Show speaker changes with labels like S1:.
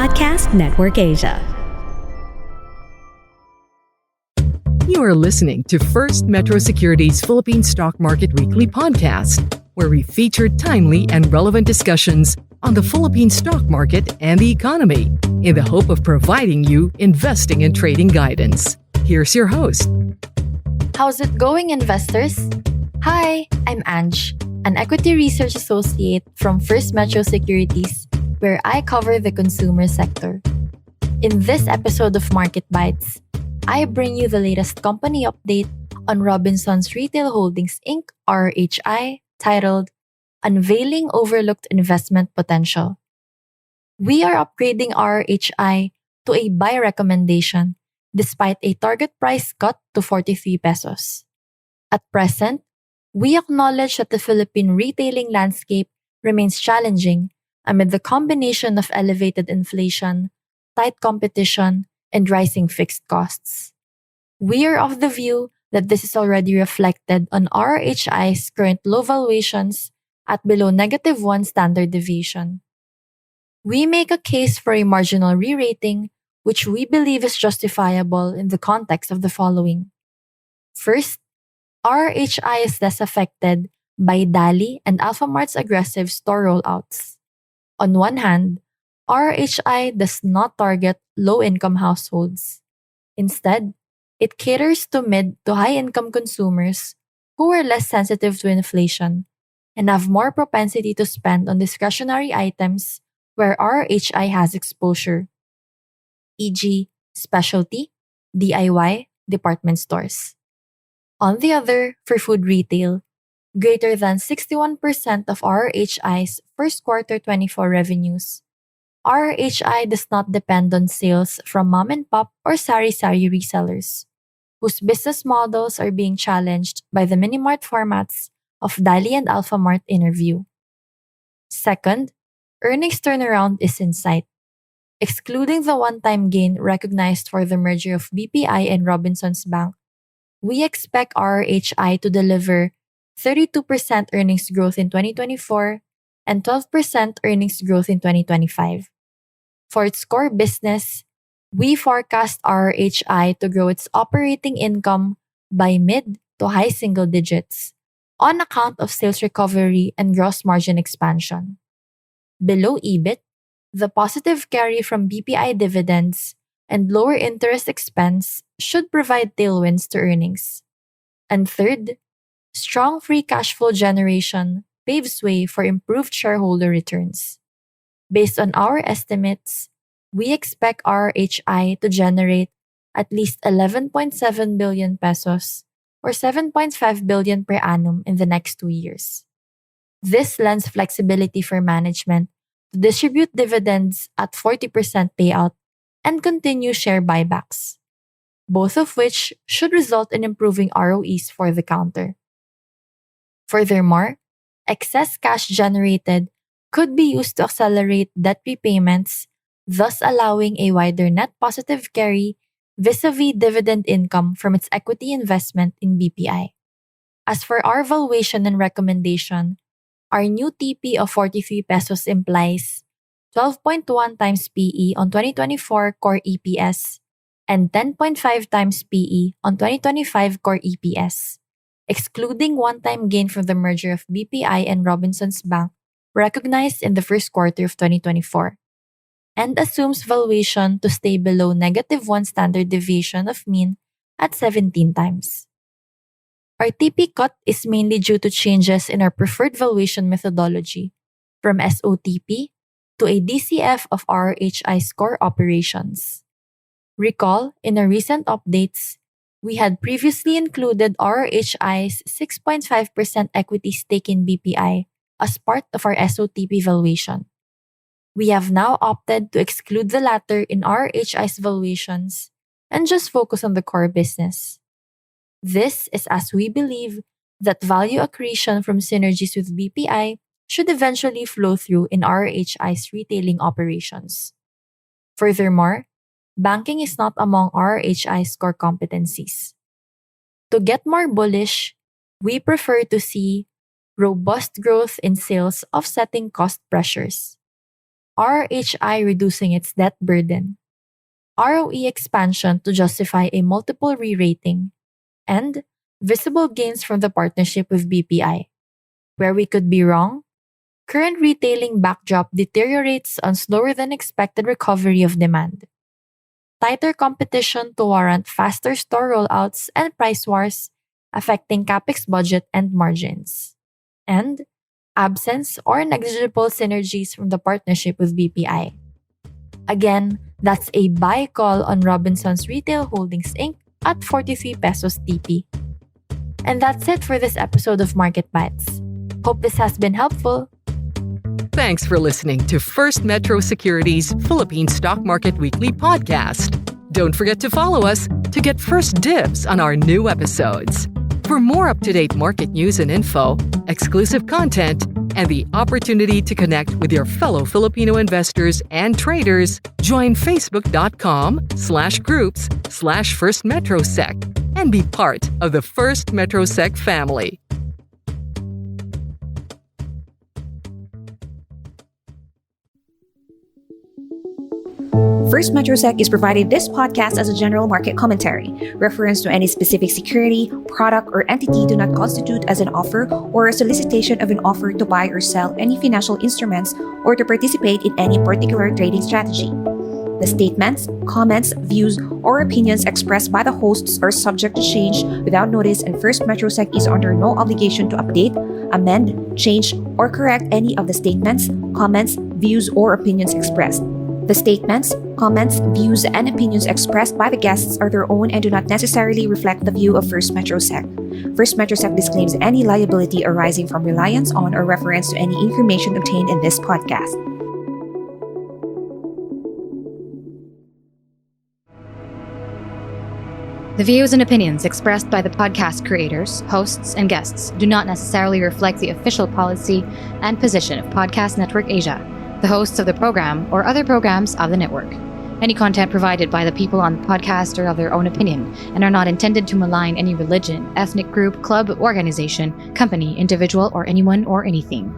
S1: Podcast Network Asia.
S2: You are listening to First Metro Securities Philippine Stock Market Weekly podcast, where we feature timely and relevant discussions on the Philippine stock market and the economy in the hope of providing you investing and trading guidance. Here's your host.
S3: How's it going, investors? Hi, I'm Anjz, an equity research associate from First Metro Securities, where I cover the consumer sector. In this episode of Market Bites, I bring you the latest company update on Robinsons Retail Holdings Inc. RRHI, titled Unveiling Overlooked Investment Potential. We are upgrading RRHI to a buy recommendation despite a target price cut to 43 pesos. At present, we acknowledge that the Philippine retailing landscape remains challenging amid the combination of elevated inflation, tight competition, and rising fixed costs. We are of the view that this is already reflected on RRHI's current low valuations at below -1 standard deviation. We make a case for a marginal re-rating, which we believe is justifiable in the context of the following. First, RRHI is less affected by Dali and Alphamart's aggressive store rollouts. On one hand, RRHI does not target low-income households. Instead, it caters to mid to high-income consumers who are less sensitive to inflation and have more propensity to spend on discretionary items where RRHI has exposure, e.g., specialty, DIY, department stores. On the other, for food retail, greater than 61% of RRHI's first quarter 24 revenues, RRHI does not depend on sales from mom-and-pop or sari-sari resellers, whose business models are being challenged by the mini-mart formats of Dali and Alphamart interview. Second, earnings turnaround is in sight. Excluding the one-time gain recognized for the merger of BPI and Robinsons Bank, we expect RRHI to deliver 32% earnings growth in 2024 and 12% earnings growth in 2025. For its core business, we forecast RRHI to grow its operating income by mid to high single digits on account of sales recovery and gross margin expansion. Below EBIT, the positive carry from BPI dividends and lower interest expense should provide tailwinds to earnings. And third, strong free cash flow generation paves way for improved shareholder returns. Based on our estimates, we expect RRHI to generate at least 11.7 billion pesos or 7.5 billion per annum in the next 2 years. This lends flexibility for management to distribute dividends at 40% payout and continue share buybacks, both of which should result in improving ROEs for the counter. Furthermore, excess cash generated could be used to accelerate debt repayments, thus allowing a wider net positive carry vis-a-vis dividend income from its equity investment in BPI. As for our valuation and recommendation, our new TP of 43 pesos implies 12.1 times PE on 2024 core EPS and 10.5 times PE on 2025 core EPS, excluding one-time gain from the merger of BPI and Robinsons Bank recognized in the first quarter of 2024, and assumes valuation to stay below -1 standard deviation of mean at 17 times. Our TP cut is mainly due to changes in our preferred valuation methodology from SOTP to a DCF of RRHI's core operations. Recall, in our recent updates, we had previously included RRHI's 6.5% equity stake in BPI as part of our SOTP valuation. We have now opted to exclude the latter in RRHI's valuations and just focus on the core business. This is as we believe that value accretion from synergies with BPI should eventually flow through in RRHI's retailing operations. Furthermore, banking is not among RRHI's core competencies. To get more bullish, we prefer to see robust growth in sales offsetting cost pressures. RRHI reducing its debt burden, ROE expansion to justify a multiple re-rating, and visible gains from the partnership with BPI. Where we could be wrong? Current retailing backdrop deteriorates on slower than expected recovery of demand. Tighter competition to warrant faster store rollouts and price wars, affecting capex budget and margins. And absence or negligible synergies from the partnership with BPI. Again, that's a buy call on Robinsons Retail Holdings Inc. at 43 pesos TP. And that's it for this episode of Market Bites. Hope this has been helpful.
S2: Thanks for listening to First Metro Securities Philippine Stock Market Weekly podcast. Don't forget to follow us to get first dibs on our new episodes. For more up-to-date market news and info, exclusive content, and the opportunity to connect with your fellow Filipino investors and traders, join facebook.com/groups/FirstMetroSec and be part of the FirstMetroSec family.
S1: FirstMetroSec is providing this podcast as a general market commentary. Reference to any specific security, product, or entity do not constitute as an offer or a solicitation of an offer to buy or sell any financial instruments or to participate in any particular trading strategy. The statements, comments, views, or opinions expressed by the hosts are subject to change without notice, and FirstMetroSec is under no obligation to update, amend, change, or correct any of the statements, comments, views, or opinions expressed. The statements, comments, views, and opinions expressed by the guests are their own and do not necessarily reflect the view of FirstMetroSec. FirstMetroSec disclaims any liability arising from reliance on or reference to any information obtained in this podcast.
S4: The views and opinions expressed by the podcast creators, hosts, and guests do not necessarily reflect the official policy and position of Podcast Network Asia, the hosts of the program, or other programs of the network. Any content provided by the people on the podcast are of their own opinion and are not intended to malign any religion, ethnic group, club, organization, company, individual, or anyone or anything.